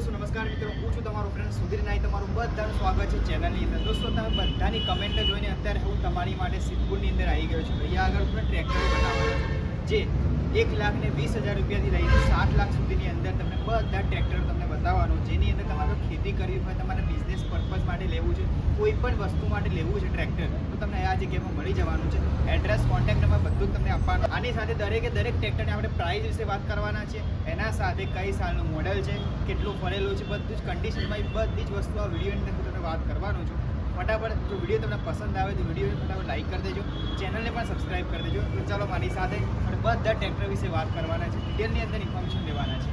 दोस्तों नमस्कार मित्रों, હું છું તમારો ફ્રેન્ડ સુધીર નાઈ. તમારું બધાનું સ્વાગત છે ચેનલની અંદર. દોસ્તો તમે બધાની કમેન્ટ જોઈને અત્યારે હું તમારી માટે સિદ્ધપુરની અંદર આવી ગયો છું. અહીંયા આગળ તમને ટ્રેક્ટર બનાવવાનો છે જે 1,20,000 રૂપિયાથી લઈને 7 લાખ સુધીની અંદર તમને બધા ટ્રેક્ટર તમને બતાવવાનું, જેની અંદર તમારે ખેતી કરવી હોય, તમારે બિઝનેસ પર્પઝ માટે લેવું છે, કોઈ પણ વસ્તુ માટે લેવું છે ટ્રેક્ટર, તો તમને આ જગ્યામાં મળી જવાનું છે. એડ્રેસ, કોન્ટેક્ટ નંબર બધું જ તમને આપવાનું. આની સાથે દરેક ટ્રેક્ટરની આપણે પ્રાઇસ વિશે વાત કરવાના છે, એના સાથે કઈ સાલનું મોડલ છે, કેટલું ફરેલું છે, બધું જ કન્ડિશનમાં બધી જ વસ્તુ આ વિડીયોની અંદર તમને વાત કરવાનો છું. ફટાફટ જો વિડીયો તમને પસંદ આવે તો વિડીયોને ફટાફટ લાઈક કરી દેજો, ચેનલને પણ સબસ્ક્રાઈબ કરી દેજો. તો ચાલો મારી સાથે બધા ટ્રેક્ટર વિશે વાત કરવાના છે, ડિટેલની અંદર ઇન્ફોર્મેશન લેવાના છે.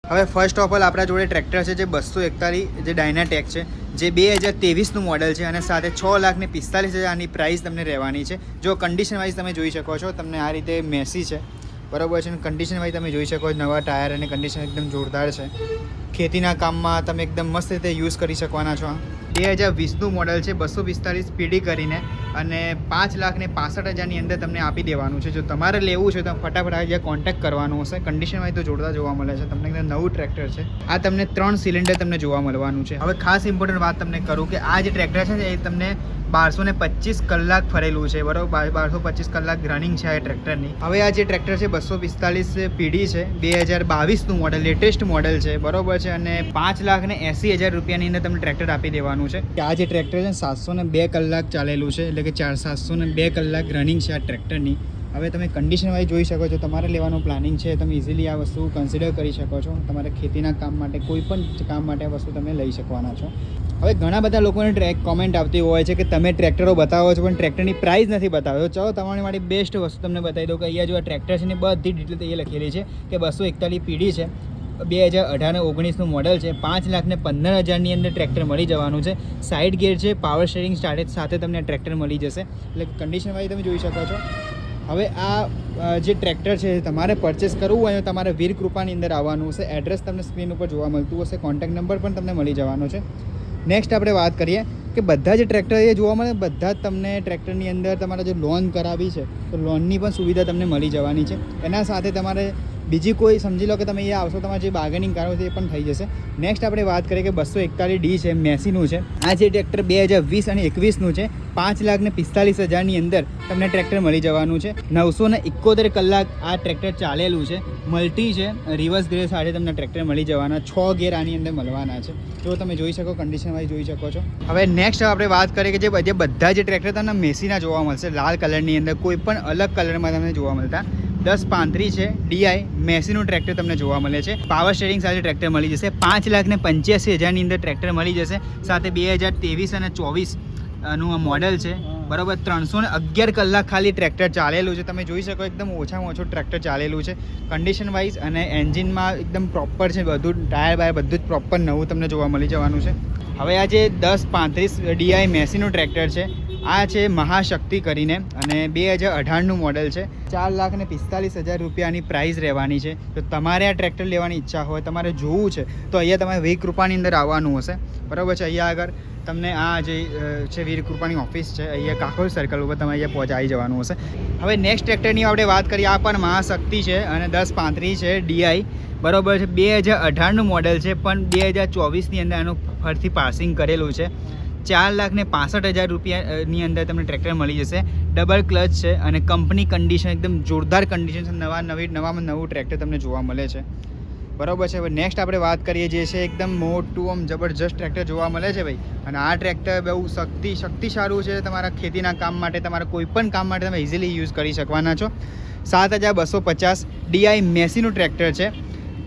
હવે ફર્સ્ટ ઓફ ઓલ આપણા જોડે ટ્રેક્ટર છે જે 241 જે ડાયનાટેક છે, જે 2023નું મોડલ છે અને સાથે 6,45,000ની પ્રાઇસ તમને રહેવાની છે. જો કન્ડિશન વાઇઝ તમે જોઈ શકો છો, તમને આ રીતે મેસી છે, બરાબર છે. કન્ડિશન વાઇઝ તમે જોઈ શકો છો, નવા ટાયર અને કન્ડિશન એકદમ જોરદાર છે. ખેતીના કામમાં તમે એકદમ મસ્ત રીતે યુઝ કરી શકવાના છો. 2020નું મોડલ છે, 245 પીડી કરીને અને 5,65,000ની અંદર તમને આપી દેવાનું છે. જો તમારે લેવું છે તો ફટાફટ આ જગ્યાએ કોન્ટેક્ટ કરવાનું હશે. કન્ડિશન વાઇઝ તો જોરદાર જોવા મળે છે. તમને એકદમ નવું ટ્રેક્ટર છે. આ તમને 3 સિલિન્ડર તમને જોવા મળવાનું છે. હવે ખાસ ઇમ્પોર્ટન્ટ વાત તમને કરું કે આ જે ટ્રેક્ટર છે ને એ તમને 1225 કલાક ફરેલું છે, બરાબર. 1225 કલાક રનિંગ છે આ ટ્રેક્ટરની. હવે આ જે ટ્રેક્ટર છે 245 પીડી છે, 2022નું મોડલ, લેટેસ્ટ મોડલ છે, બરાબર છે. અને 5,80,000 રૂપિયાની અંદર તમને ટ્રેક્ટર આપી દેવાનું છે. આ જે ટ્રેક્ટર છે 702 કલાક ચાલેલું છે, એટલે કે 702 કલાક રનિંગ છે આ ટ્રેક્ટરની. હવે તમે કન્ડિશન વાઇઝ જોઈ શકો છો. તમારે લેવાનું પ્લાનિંગ છે, તમે ઇઝીલી આ વસ્તુ કન્સિડર કરી શકો છો. તમારે ખેતીના કામ માટે, કોઈ પણ કામ માટે આ વસ્તુ તમે લઈ શકવાના છો. હવે ઘણા બધા લોકોને કોમેન્ટ આવતી હોય છે કે તમે ટ્રેક્ટરો બતાવો છો પણ ટ્રેક્ટરની પ્રાઇસ નથી બતાવ્યો. ચાલો તમારી માટે બેસ્ટ વસ્તુ તમને બતાવી દઉં કે અહીંયા જો આ ટ્રેક્ટર છે ને બધી ડિટેલ એ લખેલી છે કે 241 પીડી છે, 2018-19નું મોડલ છે, 5,15,000ની અંદર ટ્રેક્ટર મળી જવાનું છે. સાઇડ ગેર છે, પાવર સ્ટીયરિંગ સાથે તમને ટ્રેક્ટર મળી જશે. એટલે કન્ડિશન વાઇઝ તમે જોઈ શકો છો. હવે આ જે ટ્રેક્ટર છે તમારે પરચેસ કરવું હોય તો તમારે વીર કૃપાની અંદર આવવાનું હશે. એડ્રેસ તમને સ્ક્રીન ઉપર જોવા મળતું હશે, કોન્ટેક્ટ નંબર પણ તમને મળી જવાનો છે. નેક્સ્ટ આપણે વાત કરીએ કે બધા જે ટ્રેક્ટર એ જોવા મળે, બધા જ તમને ટ્રેક્ટરની અંદર તમારે જો લોન કરાવી છે તો લોનની પણ સુવિધા તમને મળી જવાની છે. એના સાથે તમારે બીજી કોઈ સમજી લો કે તમે અહીંયા આવશો, તમારે જે બાર્ગેનિંગ કરો છો એ પણ થઈ જશે. નેક્સ્ટ આપણે વાત કરીએ કે 241D છે, મેસીનું છે. આ જે ટ્રેક્ટર 2020 અને 21નું છે, 5,45,000ની અંદર તમને ટ્રેક્ટર મળી જવાનું છે. 971 કલાક આ ટ્રેક્ટર ચાલેલું છે. મલ્ટી છે, રિવર્સ ગેર સાથે તમને ટ્રેક્ટર મળી જવાના. 6 ગેર આની અંદર મળવાના છે. જો તમે જોઈ શકો, કન્ડિશન વાઇઝ જોઈ શકો છો. હવે નેક્સ્ટ આપણે વાત કરીએ કે જે બધા જે ટ્રેક્ટર તમને મેસીના જોવા મળશે, લાલ કલરની અંદર, કોઈ પણ અલગ કલરમાં તમને જોવા મળતા. 1035 છે, ડીઆઈ મેસીનું ટ્રેક્ટર તમને જોવા મળે છે. પાવર સ્ટીયરિંગ સાથે ટ્રેક્ટર મળી જશે. 5,85,000ની અંદર ટ્રેક્ટર મળી જશે. સાથે 2023 અને 24નું મોડલ છે, બરાબર. 311 કલાક ખાલી ટ્રેક્ટર ચાલેલું છે. તમે જોઈ શકો એકદમ ઓછામાં ઓછું ટ્રેક્ટર ચાલેલું છે કન્ડિશન વાઇઝ. અને એન્જિનમાં એકદમ પ્રોપર છે, બધું ટાયર બાયર બધું જ પ્રોપર નવું તમને જોવા મળી જવાનું છે. હવે આ જે 1035 ડીઆઈ મેસીનું ટ્રેક્ટર છે, આ છે મહાશક્તિ કરીને અને 2018નું મોડલ છે. 4,45,000 રૂપિયાની પ્રાઇસ રહેવાની છે. તો તમારે આ ટ્રેક્ટર લેવાની ઈચ્છા હોય, તમારે જોવું છે તો અહીંયા તમારે વીર કૃપાની અંદર આવવાનું હશે, બરાબર છે. અહીંયા આગળ તમને આ જે છે વીર કૃપાની ઓફિસ છે, અહીંયા કાકોલ સર્કલ ઉપર તમે અહીંયા પહોંચાઈ જવાનું હશે. હવે નેક્સ્ટ ટ્રેક્ટરની આપણે વાત કરીએ. આ પણ મહાશક્તિ છે અને 1035 છે, ડીઆઈ, બરાબર છે. 2018નું મોડલ છે, પણ 2024ની અંદર આનું ફરીથી પાસિંગ કરેલું છે. 4,65,000 રૂપિયાની અંદર તમને ટ્રેક્ટર મળી જશે. ડબલ ક્લચ છે અને કંપની કન્ડિશન એકદમ જોરદાર કન્ડિશન છે. નવામાં નવું ટ્રેક્ટર તમને જોવા મળે છે, બરાબર છે. હવે નેક્સ્ટ આપણે વાત કરીએ જે છે એકદમ મોટું આમ જબરજસ્ત ટ્રેક્ટર જોવા મળે છે ભાઈ. અને આ ટ્રેક્ટર બહુ શક્તિશાળું છે. તમારા ખેતીના કામ માટે, તમારા કોઈ પણ કામ માટે તમે ઇઝીલી યુઝ કરી શકવાના છો. 7,250 ડીઆઈ મેસીનું ટ્રેક્ટર છે.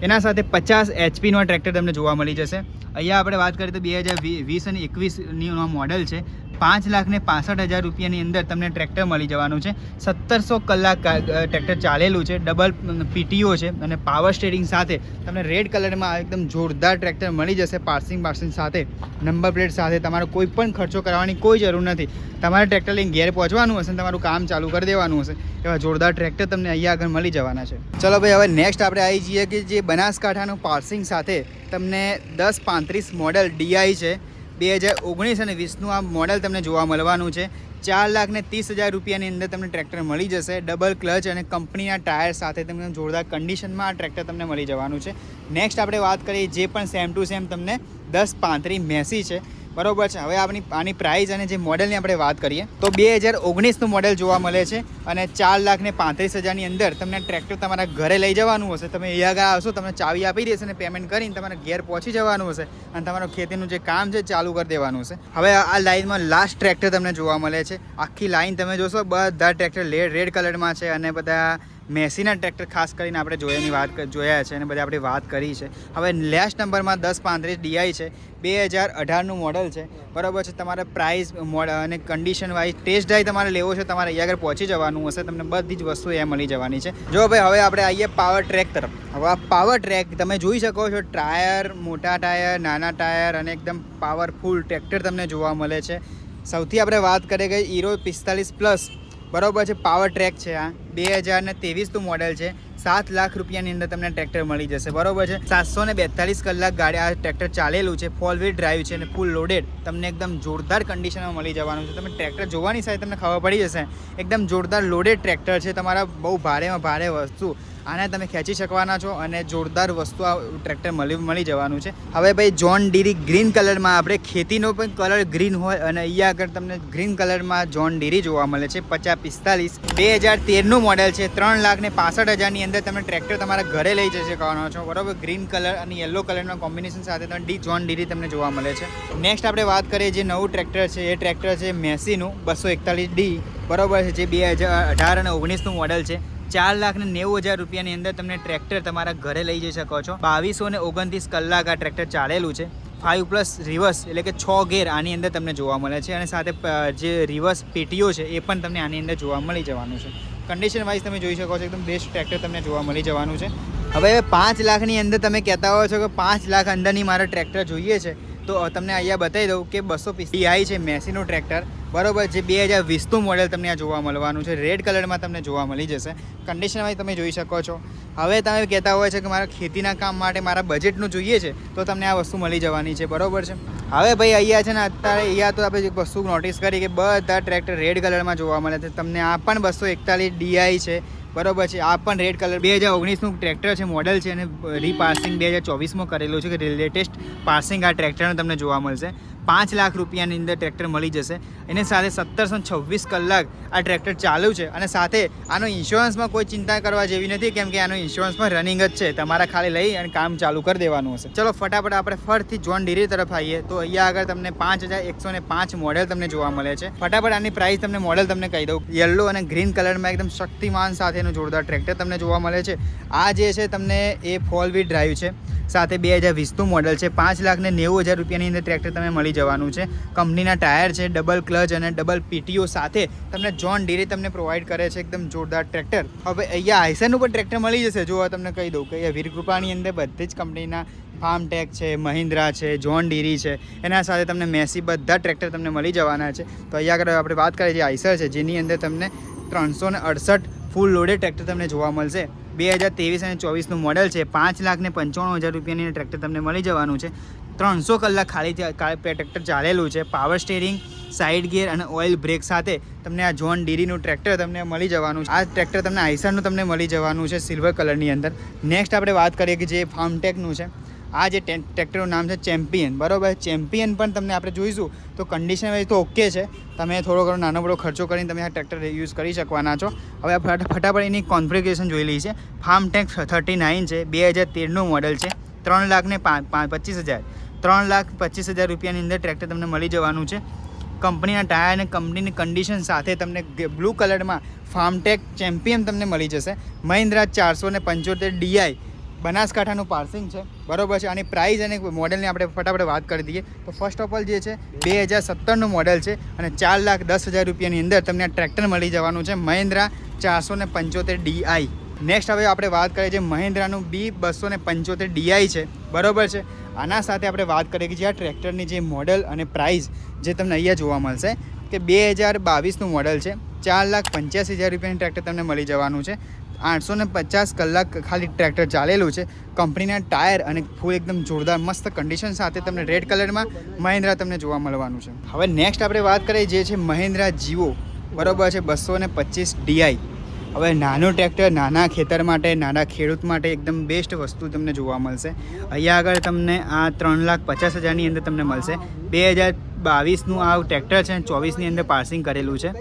એના સાથે 50 HPનો ટ્રેક્ટર તમને જોવા મળી જશે. અહીંયા આપણે વાત કરીએ તો 2020 અને 21ની મોડલ છે. 5,65,000 રૂપિયાની અંદર તમને ટ્રેક્ટર મળી જવાનું છે. 1700 કલાક ટ્રેક્ટર ચાલેલું છે. ડબલ પીટીઓ છે અને પાવર સ્ટીયરિંગ સાથે તમને રેડ કલરમાં એકદમ જોરદાર ટ્રેક્ટર મળી જશે. પાર્સિંગ સાથે, નંબર પ્લેટ સાથે. તમારે કોઈ પણ ખર્ચો કરવાની કોઈ જરૂર નથી. તમારે ટ્રેક્ટર લઈને ઘેર પહોંચવાનું હશે, તમારું કામ ચાલુ કરી દેવાનું હશે. એવા જોરદાર ટ્રેક્ટર તમને અહીંયા આગળ મળી જવાના છે. ચલો ભાઈ, હવે નેક્સ્ટ આપણે આવી જઈએ કે જે બનાસકાંઠાનું પાર્સિંગ સાથે તમને 1035 મોડલ ડીઆઈ છે. 2019 અને 20નું આ મોડલ તમને જોવા મળવાનું છે. 4,30,000 રૂપિયાની અંદર તમને ટ્રેક્ટર મળી જશે. ડબલ ક્લચ અને કંપનીના ટાયર સાથે તમને જોરદાર કન્ડિશનમાં આ ટ્રેક્ટર તમને મળી જવાનું છે. નેક્સ્ટ આપણે વાત કરીએ જે પણ સેમ ટુ સેમ તમને 1035 મેસી છે, બરોબર છે. હવે આની પ્રાઇસ અને જે મોડલની આપણે વાત કરીએ તો 2019નું મોડલ જોવા મળે છે અને 4,35,000ની અંદર તમને ટ્રેક્ટર તમારા ઘરે લઈ જવાનું હશે. તમે અહીંયા આગળ આવશો, તમને ચાવી આપી દેશે અને પેમેન્ટ કરીને તમારા ઘેર પહોંચી જવાનું હશે અને તમારું ખેતીનું જે કામ છે ચાલુ કરી દેવાનું હશે. હવે આ લાઇનમાં લાસ્ટ ટ્રેક્ટર તમને જોવા મળે છે. આખી લાઇન તમે જોશો બધા ટ્રેક્ટર રેડ કલરમાં છે અને બધા મેસીના ટ્રેક્ટર ખાસ કરીને આપણે જોયા છે અને બધા આપણે વાત કરી છે. હવે લાસ્ટ નંબરમાં 1035 DI છે, 2018નું મોડલ છે, બરાબર છે. તમારે પ્રાઇસ અને કન્ડિશન વાઇઝ ટેસ્ટ ડ્રાઈવ તમારે લેવો છે, તમારે અહીંયા આગળ પહોંચી જવાનું હશે, તમને બધી જ વસ્તુ એ મળી જવાની છે. જો ભાઈ હવે આપણે આવીએ પાવર ટ્રેક તરફ. હવે આ પાવર ટ્રેક તમે જોઈ શકો છો, ટાયર, મોટા ટાયર, નાના ટાયર અને એકદમ પાવરફુલ ટ્રેક્ટર તમને જોવા મળે છે. સૌથી આપણે વાત કરીએ કે હીરો 45+, બરાબર છે, પાવર ટ્રેક છે. આ 2023નું મોડલ છે. 7 લાખ રૂપિયાની અંદર તમને ટ્રેક્ટર મળી જશે, બરાબર છે. 742 કલાક ગાડી આ ટ્રેક્ટર ચાલેલું છે, 4 વ્હીલ ડ્રાઈવ છે અને ફૂલ લોડેડ તમને એકદમ જોરદાર કન્ડિશનમાં મળી જવાનું છે. તમે ટ્રેક્ટર જોવાની સાથે તમને ખબર પડી જશે, એકદમ જોરદાર લોડેડ ટ્રેક્ટર છે. તમારા બહુ ભારેમાં ભારે વસ્તુ આને તમે ખેંચી શકવાના છો અને જોરદાર વસ્તુ આ ટ્રેક્ટર મળી જવાનું છે. હવે ભાઈ જોન ડીરી ગ્રીન કલરમાં, આપણે ખેતીનો પણ કલર ગ્રીન હોય અને અહીંયા આગળ તમને ગ્રીન કલરમાં જોન ડીરી જોવા મળે છે. 5045 2013નું મોડલ છે. 3,65,000ની અંદર તમે ટ્રેક્ટર તમારા ઘરે લઈ જઈ શકવાનો છો, બરાબર. ગ્રીન કલર અને યલો કલરના કોમ્બિનેશન સાથે તમને જોન ડીરી તમને જોવા મળે છે. નેક્સ્ટ આપણે વાત કરીએ જે નવું ટ્રેક્ટર છે, એ ટ્રેક્ટર છે મેસીનું 241D, બરાબર છે, જે 2018 અને 19નું મોડલ છે. 4,90,000 રૂપિયાની અંદર તમને ટ્રેક્ટર તમારા ઘરે લઈ જઈ શકો છો. 2229 કલાક આ ટ્રેક્ટર ચાલેલું છે. 5+ રિવર્સ એટલે કે 6 ગેર આની અંદર તમને જોવા મળે છે અને સાથે જે રિવર્સ પેટીઓ છે એ પણ તમને આની અંદર જોવા મળી જવાનું છે. કન્ડિશન વાઇઝ તમે જોઈ શકો છો, એકદમ બેસ્ટ ટ્રેક્ટર તમને જોવા મળી જવાનું છે. હવે 5 લાખની અંદર તમે કહેતા હો છો કે 5 લાખ અંદરની મારે ટ્રેક્ટર જોઈએ છે, તો તમને અહીંયા બતાવી દઉં કે 250 DI છે મેસીનું ટ્રેક્ટર, બરાબર, જે 2020નું મોડલ તમને આ જોવા મળવાનું છે. રેડ કલરમાં તમને જોવા મળી જશે. કન્ડિશન વાઇઝ તમે જોઈ શકો છો. હવે તમે કહેતા હોય છે કે મારા ખેતીના કામ માટે મારા બજેટનું જોઈએ છે, તો તમને આ વસ્તુ મળી જવાની છે, બરાબર છે. હવે ભાઈ અહીંયા છે ને અત્યારે અહીંયા તો આપણે એક વસ્તુ નોટિસ કરી કે બધા ટ્રેક્ટર રેડ કલરમાં જોવા મળે છે. તમને આ પણ 241 DI છે, બરાબર છે. આ પણ રેડ કલર 2019નું ટ્રેક્ટર છે, મોડલ છે અને રીપાર્સિંગ 2024માં કરેલું છે કે લેટેસ્ટ પાર્સિંગ આ ટ્રેક્ટરનું તમને જોવા મળશે. 5 લાખ રૂપિયાની અંદર ટ્રેક્ટર મળી જશે. એની સાથે 1726 કલાક આ ટ્રેક્ટર ચાલુ છે અને સાથે આનો ઇન્સ્યોરન્સમાં કોઈ ચિંતા કરવા જેવી નથી, કેમ કે આનો ઇન્સ્યોરન્સમાં રનિંગ જ છે. તમારા ખાલી લઈ અને કામ ચાલુ કરી દેવાનું હશે. ચલો ફટાફટ આપણે ફરીથી જોન ડીરી તરફ આવીએ તો અહીંયા આગળ તમને 5105 મોડલ તમને જોવા મળે છે. ફટાફટ આની પ્રાઇસ તમને મોડલ તમને કહી દઉં. યલો અને ગ્રીન કલરમાં એકદમ શક્તિમાન સાથેનું જોરદાર ટ્રેક્ટર તમને જોવા મળે છે. આ જે છે તમને એ 4 વ્હીલ ડ્રાઈવ છે, સાથે 2020નું મોડલ છે. 5,90,000 રૂપિયાની અંદર ટ્રેક્ટર તમને મળી જવાનું છે. કંપનીના ટાયર છે, ડબલ ક્લચ અને ડબલ પીટીઓ સાથે તમને જોન ડીરી તમને પ્રોવાઈડ કરે છે. એકદમ જોરદાર ટ્રેક્ટર. હવે અહીંયા આઈસરનું પણ ટ્રેક્ટર મળી જશે. જો તમને કહી દઉં કે અહીંયા વીરકૃપાની અંદર બધી જ કંપનીના ફાર્મટેક છે, મહિન્દ્રા છે, જોન ડીરી છે, એના સાથે તમને મેસી બધા ટ્રેક્ટર તમને મળી જવાના છે. તો અહીંયા આગળ આપણે વાત કરીએ જે આઈસર છે, જેની અંદર તમને 368 ફૂલ લોડેડ ટ્રેક્ટર તમને જોવા મળશે. 2023 અને 24નું મોડલ છે. 5,95,000 રૂપિયાની ટ્રેક્ટર તમને મળી જવાનું છે. 300 કલાક ખાલી ટ્રેક્ટર ચાલેલું છે. પાવર સ્ટેરિંગ, સાઇડ ગિયર અને ઓઇલ બ્રેક સાથે તમને આ જોન ડીરીનું ટ્રેક્ટર તમને મળી જવાનું છે. આ ટ્રેક્ટર તમને આઈસરનું તમને મળી જવાનું છે સિલ્વર કલરની અંદર. નેક્સ્ટ આપણે વાત કરીએ કે જે ફાર્મટેકનું છે. આ જે ટ્રેક્ટરનું નામ છે ચેમ્પિયન, બરાબર. ચેમ્પિયન પણ તમને આપણે જોઈશું તો કન્ડિશન વાઇઝ તો ઓકે છે. તમે થોડો ઘણો નાનો બડો ખર્ચો કરીને તમે આ ટ્રેક્ટર યુઝ કરી શકવાના છો. હવે ફટાફટ એની કોન્ફિગરેશન જોઈ લઈએ છે. ફાર્મટેક 39 છે, 2013નું મોડલ છે. 3,25,000 3,25,000 રૂપિયાની અંદર ટ્રેક્ટર તમને મળી જવાનું છે. કંપનીના ટાયર અને કંપનીની કન્ડિશન સાથે તમને બ્લુ કલરમાં ફાર્મટેક ચેમ્પિયન તમને મળી જશે. મહિન્દ્રા 475 DI બનાસકાંઠાનું પાર્સિંગ છે, બરાબર છે. આની પ્રાઇસ અને મોડલની આપણે ફટાફટ વાત કરી દઈએ તો ફર્સ્ટ ઓફ ઓલ જે છે 2017નું મોડલ છે અને 4,10,000 રૂપિયાની અંદર તમને આ ટ્રેક્ટર મળી જવાનું છે. મહિન્દ્રા 475 DI. નેક્સ્ટ હવે આપણે વાત કરીએ જે મહિન્દ્રાનું B275 DI છે, બરાબર છે. આના સાથે આપણે વાત કરીએ કે જે આ ટ્રેક્ટરની જે મોડલ અને પ્રાઇસ જે તમને અહીંયા જોવા મળશે કે 2022નું મોડલ છે. 4,85,000 રૂપિયાની ટ્રેક્ટર તમને મળી જવાનું છે. 850 કલાક ખાલી ટ્રેક્ટર ચાલેલું છે. કંપનીના ટાયર અને ફૂલ એકદમ જોરદાર મસ્ત કન્ડિશન સાથે તમને રેડ કલરમાં મહિન્દ્રા તમને જોવા મળવાનું છે. હવે નેક્સ્ટ આપણે વાત કરીએ જે છે મહિન્દ્રા જીવો, બરોબર છે, 225 DI. હવે નાનું ટ્રેક્ટર નાના ખેતર માટે, નાના ખેડૂત માટે એકદમ બેસ્ટ વસ્તુ તમને જોવા મળશે. અહીંયા આગળ તમને આ 3,50,000ની અંદર તમને મળશે. 2022નું આ ટ્રેક્ટર છે, 24ની અંદર પાસિંગ કરેલું છે,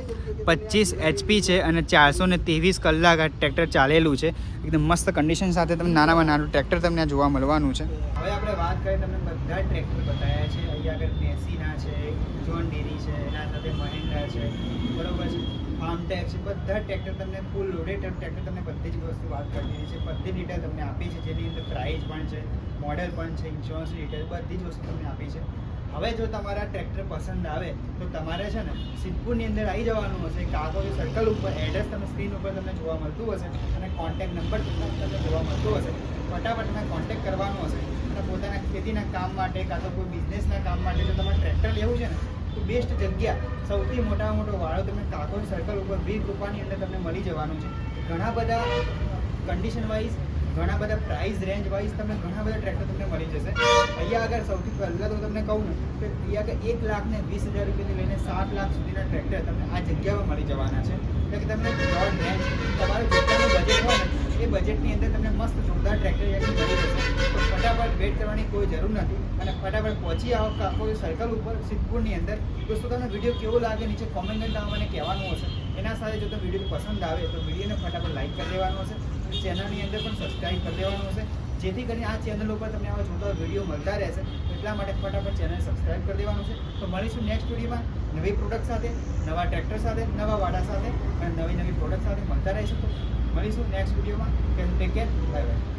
25 HP છે અને 423 કલાક આ ટ્રેક્ટર ચાલેલું છે. એકદમ મસ્ત કન્ડિશન સાથે તમને નાનામાં નાનું ટ્રેક્ટર તમને આ જોવા મળવાનું છે. હવે આપણે વાત કરીએ, તમને બધા ટ્રેક્ટર બતાવ્યા છે. અહીંયા આગળ મેસીના છે, જોન ડેરી છે, એના સાથે મહિન્દ્રા છે, બરોબર છે, ફાર્મટેક છે, બધા ટ્રેક્ટર તમને ફૂલ લોડેડ ટ્રેક્ટર તમને બધી જ વસ્તુ વાત કરી દીધી છે. બધી ડિટેલ તમને આપી છે, જેની અંદર પ્રાઇસ પણ છે, મોડેલ પણ છે, ઇન્સ્યોરન્સ ડિટેલ બધી જ વસ્તુ તમને આપી છે. હવે જો તમારા ટ્રેક્ટર પસંદ આવે તો તમારે છે ને સિદ્ધપુરની અંદર આવી જવાનું હશે. કાકોરી સર્કલ ઉપર એડ્રેસ તમે સ્ક્રીન ઉપર તમને જોવા મળતું હશે અને કોન્ટેક્ટ નંબર તમને જોવા મળતું હશે. ફટાફટ તમે કોન્ટેક્ટ કરવાનો હશે અને પોતાના ખેતીના કામ માટે કાં તો કોઈ બિઝનેસના કામ માટે જો તમારે ટ્રેક્ટર લેવું છે ને તો બેસ્ટ જગ્યા, સૌથી મોટામાં મોટો વાળો તમને કાકોરી સર્કલ ઉપર વીર કૃપાની અંદર તમને મળી જવાનું છે. ઘણા બધા કન્ડિશન વાઇઝ, ઘણા બધા પ્રાઇસ રેન્જ વાઇઝ તમને ઘણા બધા ટ્રેક્ટર તમને મળી જશે. અહીંયા આગળ સૌથી પહેલાં તો તમને કહું ને કે અહીંયા આગળ 1,20,000 રૂપિયાથી લઈને 7 લાખ સુધીના ટ્રેક્ટર તમને આ જગ્યામાં મળી જવાના છે. એટલે કે તમને બ્રોડ રેન્જ તમારું જેટલાનું બજેટ હોય ને એ બજેટની અંદર તમને મસ્ત જોરદાર ટ્રેક્ટર અહીંયાથી મળી જશે. તો ફટાફટ વેઇટ કરવાની કોઈ જરૂર નથી અને ફટાફટ પહોંચી આવો કાકોરી સર્કલ ઉપર સિદ્ધપુરની અંદર. દોસ્તો તમને વિડીયો કેવો લાગે નીચે કોમેન્ટમાં મને કહેવાનું હશે. એના સાથે જો તમને વિડીયો પસંદ આવે તો વિડીયોને ફટાફટ લાઈક કરી દેવાનો હશે. ચેનલની અંદર પણ સબસ્ક્રાઈબ કરી દેવાનું હશે, જેથી કરીને આ ચેનલ ઉપર તમને આવા જોતા વિડીયો મળતા રહેશે. એટલા માટે ફટાફટ ચેનલ સબસ્ક્રાઈબ કરી દેવાનું છે. તો મળીશું નેક્સ્ટ વિડીયોમાં નવી પ્રોડક્ટ સાથે, નવા ટ્રેક્ટર સાથે, નવા વાડા સાથે અને નવી પ્રોડક્ટ સાથે મળતા રહીશું. તો મળીશું નેક્સ્ટ વિડીયોમાં. Take care, bye bye.